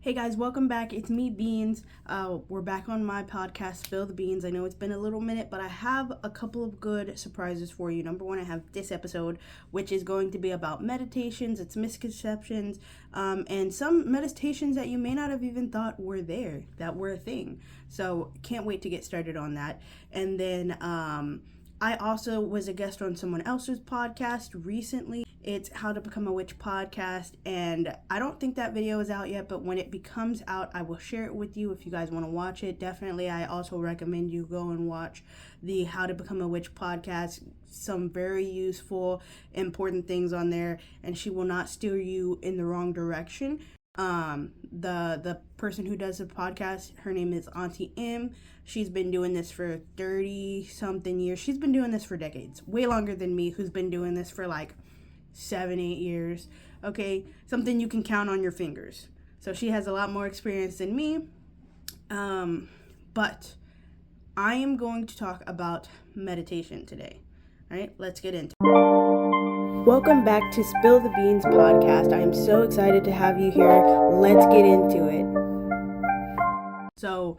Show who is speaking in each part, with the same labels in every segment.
Speaker 1: Hey guys, welcome back. It's me, Beans. We're back on my podcast, Spill the Beans. I know it's been a little minute, but I have a couple of good surprises for you. Number one, I have this episode, which is going to be about meditations, its misconceptions, and some meditations that you may not have even thought were there, that were a thing. So can't wait to get started on that. And then I also was a guest on someone else's podcast recently. It's How to Become a Witch podcast, and I don't think that video is out yet, but when it becomes out, I will share it with you if you guys want to watch it. Definitely, I also recommend you go and watch the How to Become a Witch podcast. Some very useful, important things on there, and she will not steer you in the wrong direction. The person who does the podcast, her name is Auntie M. She's been doing this for 30 something years. She's been doing this for decades, way longer than me, who's been doing this for like 7-8 years. Okay, something you can count on your fingers. So she has a lot more experience than me. But I am going to talk about meditation today. All right, let's get into it. Welcome back to Spill the Beans podcast. I am so excited to have you here. Let's get into it. So,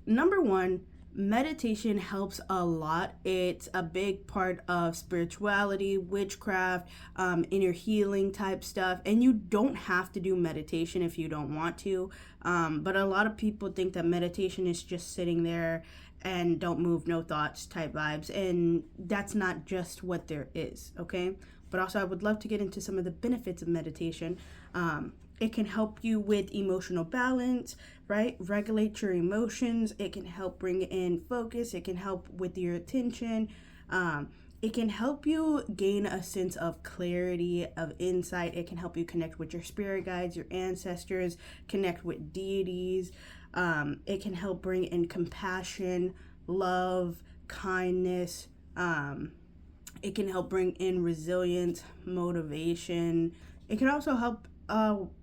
Speaker 1: number one, meditation helps a lot. It's a big part of spirituality, witchcraft, inner healing type stuff. And you don't have to do meditation if you don't want to. But a lot of people think that meditation is just sitting there and don't move, no thoughts type vibes. And that's not just what there is, okay? But also I would love to get into some of the benefits of meditation. It can help you with emotional balance, right? Regulate your emotions. It can help bring in focus. It can help with your attention. It can help you gain a sense of clarity, of insight. It can help you connect with your spirit guides, your ancestors, connect with deities. It can help bring in compassion, love, kindness. It can help bring in resilience, motivation. It can also help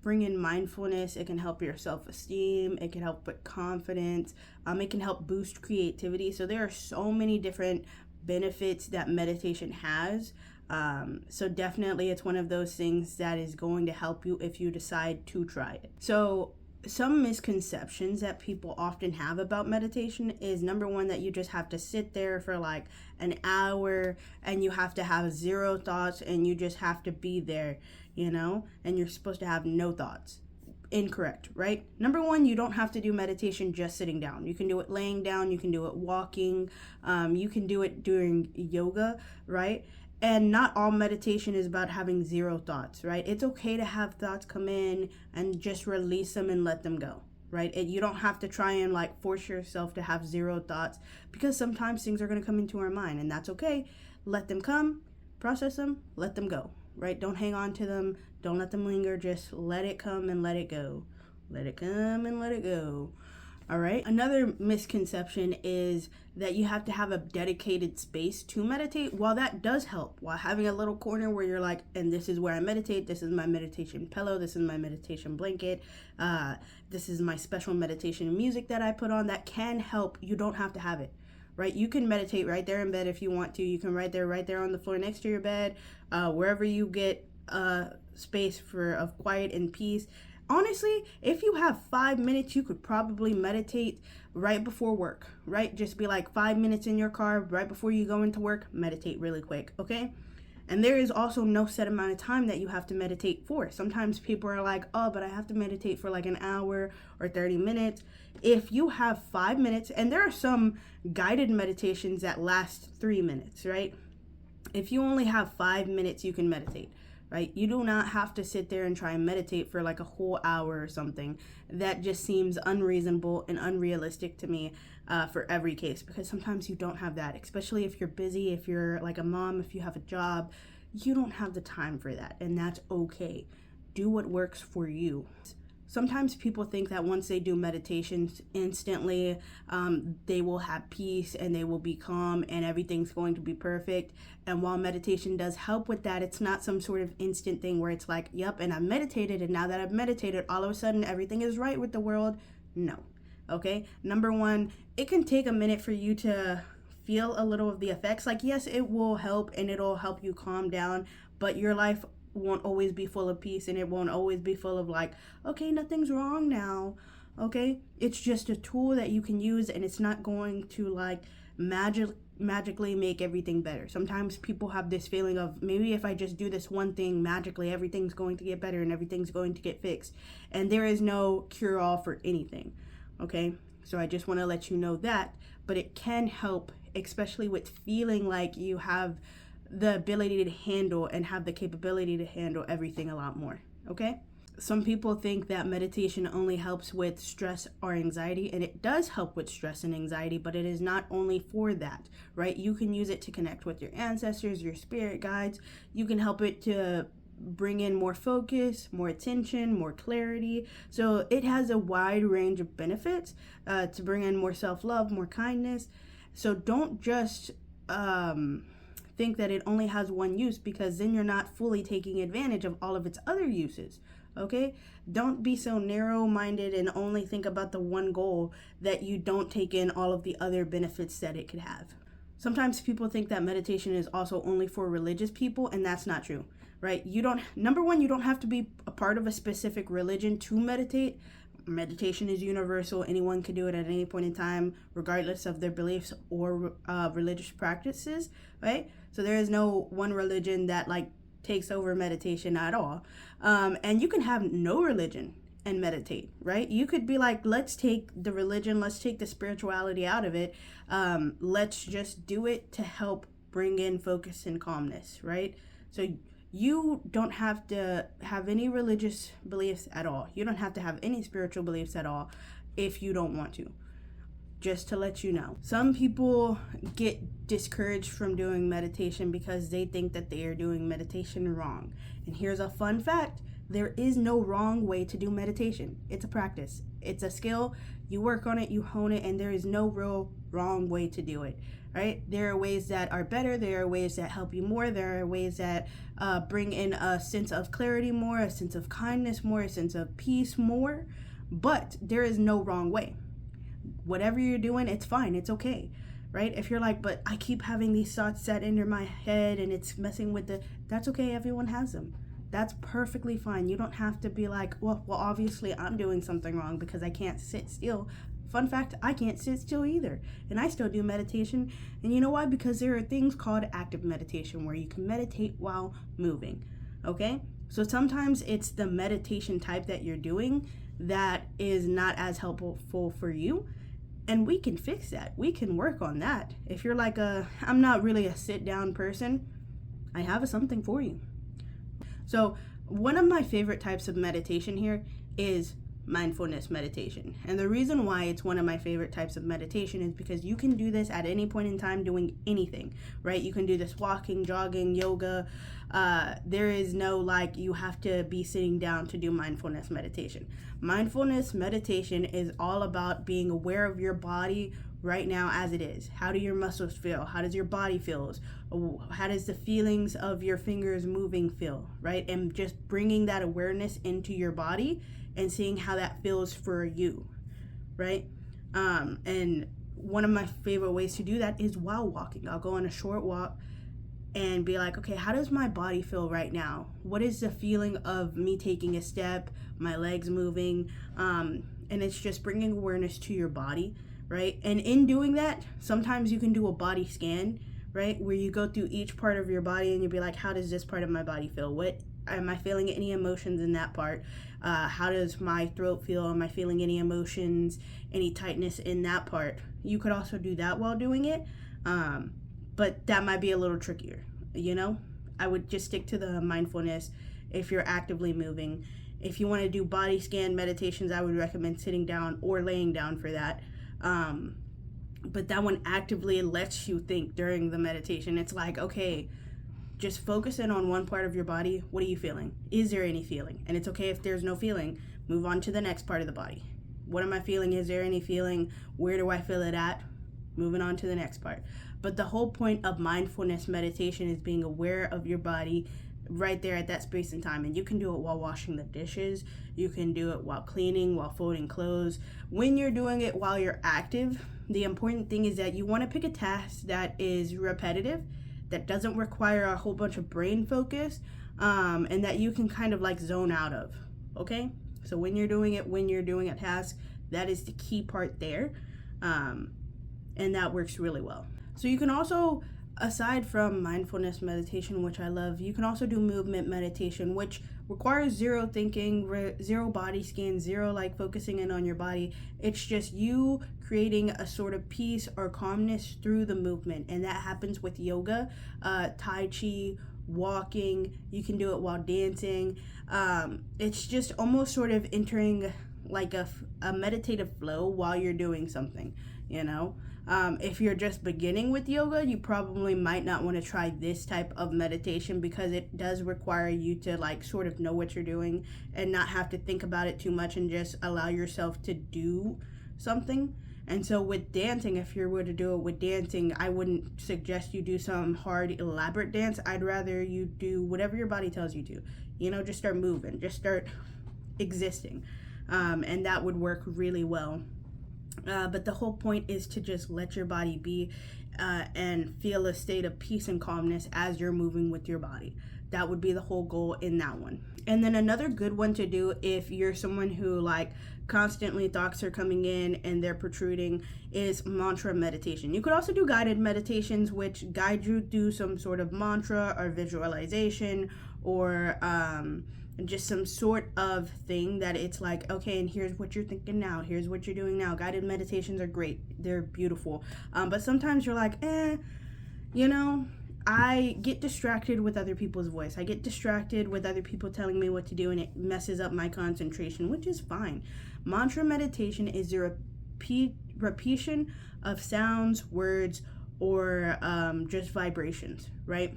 Speaker 1: bring in mindfulness. It can help your self-esteem. It can help with confidence. It can help boost creativity. So there are so many different benefits that meditation has. So definitely it's one of those things that is going to help you if you decide to try it. So some misconceptions that people often have about meditation is, number one, that you just have to sit there for like an hour and you have to have zero thoughts and you just have to be there, and you're supposed to have no thoughts. Incorrect, right? Number one, you don't have to do meditation just sitting down. You can do it laying down, you can do it walking, you can do it during yoga, right? And not all meditation is about having zero thoughts, right? It's okay to have thoughts come in and just release them and let them go, right? You don't have to try and like force yourself to have zero thoughts, because sometimes things are going to come into our mind, and that's okay. Let them come, process them, let them go, right? Don't hang on to them. Don't let them linger. Just let it come and let it go. Let it come and let it go. All right. Another misconception is that you have to have a dedicated space to meditate. While that does help, while having a little corner where you're like, and this is where I meditate, this is my meditation pillow, this is my meditation blanket, this is my special meditation music that I put on, that can help. You don't have to have it, right? You can meditate right there in bed if you want to. You can right there on the floor next to your bed, wherever you get space of quiet and peace. Honestly, if you have 5 minutes, you could probably meditate right before work, right? Just be like 5 minutes in your car right before you go into work, meditate really quick, okay? And there is also no set amount of time that you have to meditate for. Sometimes people are like, oh, but I have to meditate for like an hour or 30 minutes. If you have 5 minutes, and there are some guided meditations that last 3 minutes, right? If you only have 5 minutes, you can meditate. Right? You do not have to sit there and try and meditate for like a whole hour or something. That just seems unreasonable and unrealistic to me for every case, because sometimes you don't have that, especially if you're busy, if you're like a mom, if you have a job, you don't have the time for that, and that's okay. Do what works for you. Sometimes people think that once they do meditations, instantly they will have peace and they will be calm and everything's going to be perfect. And while meditation does help with that, it's not some sort of instant thing where it's like, yep, and I've meditated, and now that I've meditated, all of a sudden everything is right with the world. No. Okay? Number one, it can take a minute for you to feel a little of the effects. Like, yes, it will help and it'll help you calm down, but your life won't always be full of peace, and it won't always be full of like, okay, nothing's wrong now. Okay, it's just a tool that you can use, and it's not going to like magically make everything better. Sometimes people have this feeling of, maybe if I just do this one thing, magically everything's going to get better and everything's going to get fixed. And there is no cure all for anything. Okay, so I just want to let you know that, but it can help, especially with feeling like you have the ability to handle and have the capability to handle everything a lot more. Okay, some people think that meditation only helps with stress or anxiety, and it does help with stress and anxiety, but it is not only for that, right? You can use it to connect with your ancestors, your spirit guides. You can help it to bring in more focus, more attention, more clarity. So it has a wide range of benefits to bring in more self-love, more kindness. So don't just think that it only has one use, because then you're not fully taking advantage of all of its other uses. Okay, don't be so narrow-minded and only think about the one goal that you don't take in all of the other benefits that it could have. Sometimes people think that meditation is also only for religious people, and that's not true, right? Number one, you don't have to be a part of a specific religion to meditate. Meditation is universal. Anyone can do it at any point in time, regardless of their beliefs or religious practices, right? So there is no one religion that like takes over meditation at all. And you can have no religion and meditate, right? You could be like, let's take the religion, let's take the spirituality out of it. Let's just do it to help bring in focus and calmness, right? So you don't have to have any religious beliefs at all. You don't have to have any spiritual beliefs at all if you don't want to. Just to let you know. Some people get discouraged from doing meditation because they think that they are doing meditation wrong. And here's a fun fact. There is no wrong way to do meditation. It's a practice. It's a skill. You work on it, you hone it, and there is no real wrong way to do it, right? There are ways that are better. There are ways that help you more. There are ways that bring in a sense of clarity more, a sense of kindness more, a sense of peace more. But there is no wrong way. Whatever you're doing, it's fine. It's okay, right? If you're like, but I keep having these thoughts set into my head and it's messing with that's okay. Everyone has them. That's perfectly fine. You don't have to be like, well, obviously I'm doing something wrong because I can't sit still. Fun fact, I can't sit still either. And I still do meditation. And you know why? Because there are things called active meditation where you can meditate while moving. Okay? So sometimes it's the meditation type that you're doing that is not as helpful for you. And we can fix that. We can work on that. If you're like I'm not really a sit down person, I have something for you. So one of my favorite types of meditation here is mindfulness meditation. And the reason why it's one of my favorite types of meditation is because you can do this at any point in time doing anything, right? You can do this walking, jogging, yoga. There is no like you have to be sitting down to do mindfulness meditation. Mindfulness meditation is all about being aware of your body right now as it is. How do your muscles feel? How does your body feel? How does the feelings of your fingers moving feel, right? And just bringing that awareness into your body and seeing how that feels for you, right? And one of my favorite ways to do that is while walking. I'll go on a short walk and be like, okay, how does my body feel right now? What is the feeling of me taking a step, my legs moving? And it's just bringing awareness to your body, right? And in doing that, sometimes you can do a body scan, right? Where you go through each part of your body and you'll be like, how does this part of my body feel? What am I feeling any emotions in that part? How does my throat feel? Am I feeling any emotions, any tightness in that part? You could also do that while doing it, but that might be a little trickier, you know? I would just stick to the mindfulness if you're actively moving. If you want to do body scan meditations, I would recommend sitting down or laying down for that. But that one actively lets you think during the meditation. It's like, okay, just focus in on one part of your body. What are you feeling? Is there any feeling? And it's okay if there's no feeling. Move on to the next part of the body. What am I feeling? Is there any feeling? Where do I feel it at? Moving on to the next part. But the whole point of mindfulness meditation is being aware of your body right there at that space and time. And you can do it while washing the dishes. You can do it while cleaning, while folding clothes. When you're doing it while you're active, the important thing is that you want to pick a task that is repetitive, that doesn't require a whole bunch of brain focus, and that you can kind of like zone out of. Okay, so when you're doing a task, that is the key part there, and that works really well. So you can also, aside from mindfulness meditation, which I love, you can also do movement meditation, which requires zero thinking, zero body scan, zero like focusing in on your body. It's just you creating a sort of peace or calmness through the movement, and that happens with yoga, tai chi, walking. You can do it while dancing. It's just almost sort of entering like a meditative flow while you're doing something, you know. If you're just beginning with yoga, you probably might not want to try this type of meditation, because it does require you to like sort of know what you're doing and not have to think about it too much and just allow yourself to do something. And so with dancing, if you were to do it with dancing, I wouldn't suggest you do some hard, elaborate dance. I'd rather you do whatever your body tells you to. You know, just start moving, just start existing. And that would work really well. But the whole point is to just let your body be, and feel a state of peace and calmness as you're moving with your body. That would be the whole goal in that one. And then another good one to do if you're someone who like constantly thoughts are coming in and they're protruding is mantra meditation. You could also do guided meditations, which guide you through some sort of mantra or visualization, or just some sort of thing that it's like, okay, and here's what you're thinking now, here's what you're doing now. Guided meditations are great, they're beautiful, but sometimes you're like, you know, I get distracted with other people's voice, I get distracted with other people telling me what to do, and it messes up my concentration, which is fine. Mantra meditation is the repetition of sounds, words, or just vibrations, right,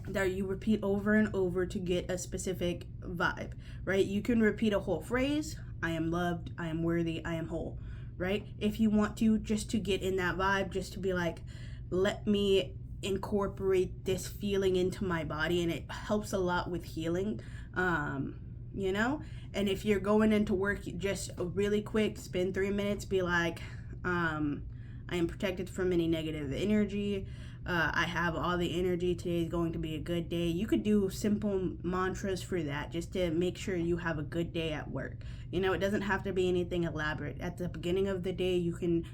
Speaker 1: that you repeat over and over to get a specific vibe, right? You can repeat a whole phrase: I am loved, I am worthy, I am whole, right? If you want to, just to get in that vibe, just to be like, let me incorporate this feeling into my body, and it helps a lot with healing, you know. And if you're going into work, just really quick, spend 3 minutes, be like, I am protected from any negative energy. I have all the energy. Today is going to be a good day. You could do simple mantras for that, just to make sure you have a good day at work. You know, it doesn't have to be anything elaborate. At the beginning of the day, you can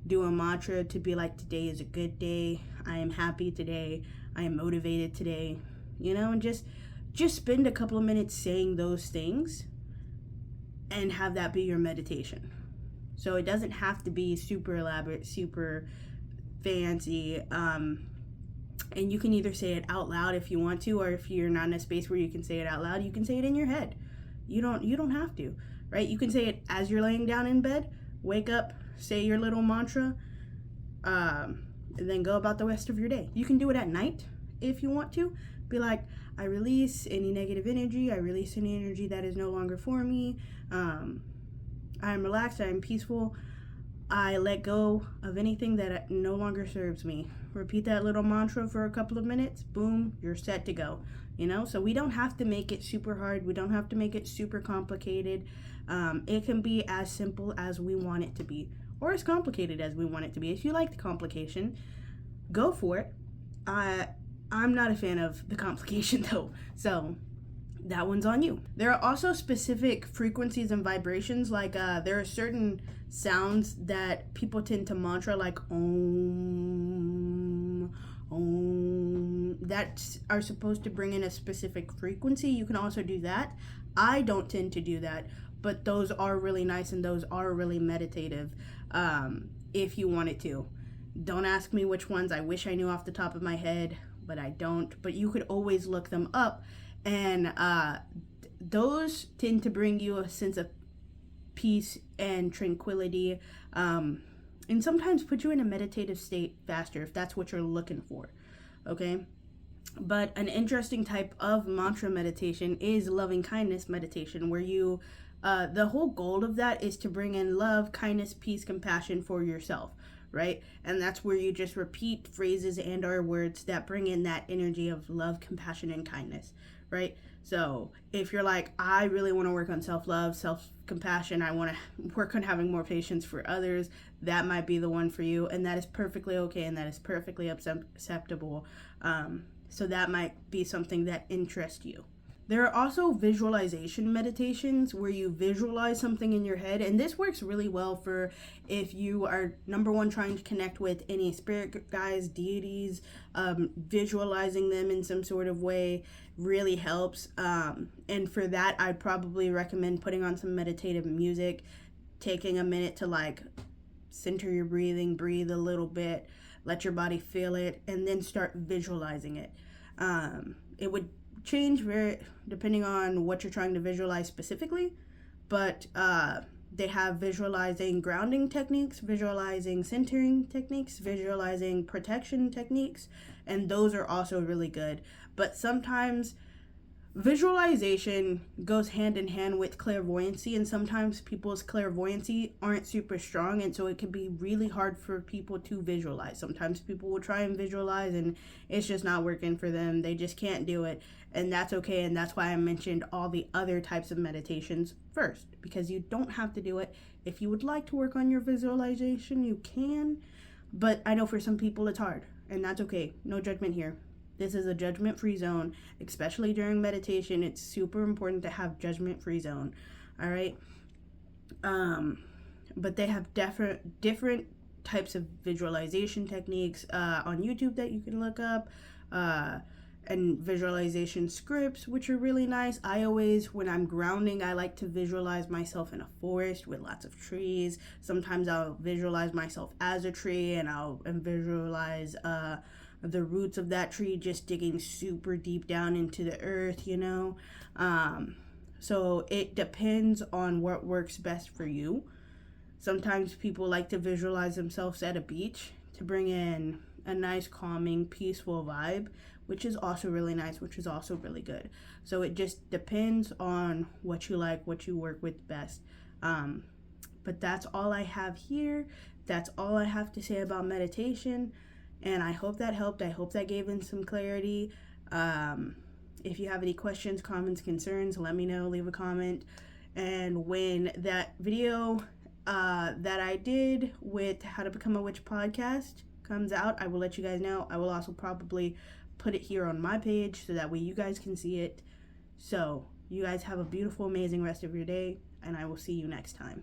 Speaker 1: do a mantra to be like, today is a good day. I am happy today. I am motivated today. You know, and just spend a couple of minutes saying those things and have that be your meditation. So it doesn't have to be super elaborate, super fancy, and you can either say it out loud if you want to, or if you're not in a space where you can say it out loud, you can say it in your head. You don't have to, right? You can say it as you're laying down in bed, wake up, say your little mantra, and then go about the rest of your day. You can do it at night if you want to. Be like, I release any negative energy, I release any energy that is no longer for me, I am relaxed, I am peaceful, I let go of anything that no longer serves me. Repeat that little mantra for a couple of minutes, boom, you're set to go. You know, so we don't have to make it super hard. We don't have to make it super complicated. It can be as simple as we want it to be, or as complicated as we want it to be. If you like the complication, go for it. I'm not a fan of the complication though, so that one's on you. There are also specific frequencies and vibrations, like there are certain sounds that people tend to mantra, like om, that are supposed to bring in a specific frequency. You can also do that. I don't tend to do that, but those are really nice and those are really meditative, if you wanted to. Don't ask me which ones. I wish I knew off the top of my head, but I don't. But you could always look them up, and those tend to bring you a sense of peace and tranquility, and sometimes put you in a meditative state faster if that's what you're looking for. Okay, but an interesting type of mantra meditation is loving kindness meditation, where you the whole goal of that is to bring in love, kindness, peace, compassion for yourself, right? And that's where you just repeat phrases and or words that bring in that energy of love, compassion, and kindness, right? So if you're like, I really want to work on self-love, self-compassion, I want to work on having more patience for others, that might be the one for you, and that is perfectly okay, and that is perfectly acceptable. So that might be something that interests you. There are also visualization meditations where you visualize something in your head, and this works really well for if you are, number one, trying to connect with any spirit guides, deities. Visualizing them in some sort of way really helps. And for that, I'd probably recommend putting on some meditative music, taking a minute to like center your breathing, breathe a little bit, let your body feel it, and then start visualizing it. It would change very depending on what you're trying to visualize specifically, but they have visualizing grounding techniques, visualizing centering techniques, visualizing protection techniques, and those are also really good. But sometimes visualization goes hand in hand with clairvoyancy, and sometimes people's clairvoyancy aren't super strong, and so it can be really hard for people to visualize. Sometimes people will try and visualize and it's just not working for them. They just can't do it, and that's okay. And that's why I mentioned all the other types of meditations first, because you don't have to do it. If you would like to work on your visualization, you can, but I know for some people it's hard, and that's okay. No judgment here. This is a judgment-free zone, especially during meditation. It's super important to have judgment-free zone, all right? But they have different types of visualization techniques on YouTube that you can look up, and visualization scripts, which are really nice. I always, when I'm grounding, I like to visualize myself in a forest with lots of trees. Sometimes I'll visualize myself as a tree, and I'll visualize the roots of that tree just digging super deep down into the earth, you know. So it depends on what works best for you. Sometimes people like to visualize themselves at a beach to bring in a nice, calming, peaceful vibe, which is also really nice, which is also really good. So it just depends on what you like, what you work with best. But that's all I have here. That's all I have to say about meditation. And I hope that helped. I hope that gave in some clarity. If you have any questions, comments, concerns, let me know. Leave a comment. And when that video that I did with How to Become a Witch podcast comes out, I will let you guys know. I will also probably put it here on my page so that way you guys can see it. So you guys have a beautiful, amazing rest of your day, and I will see you next time.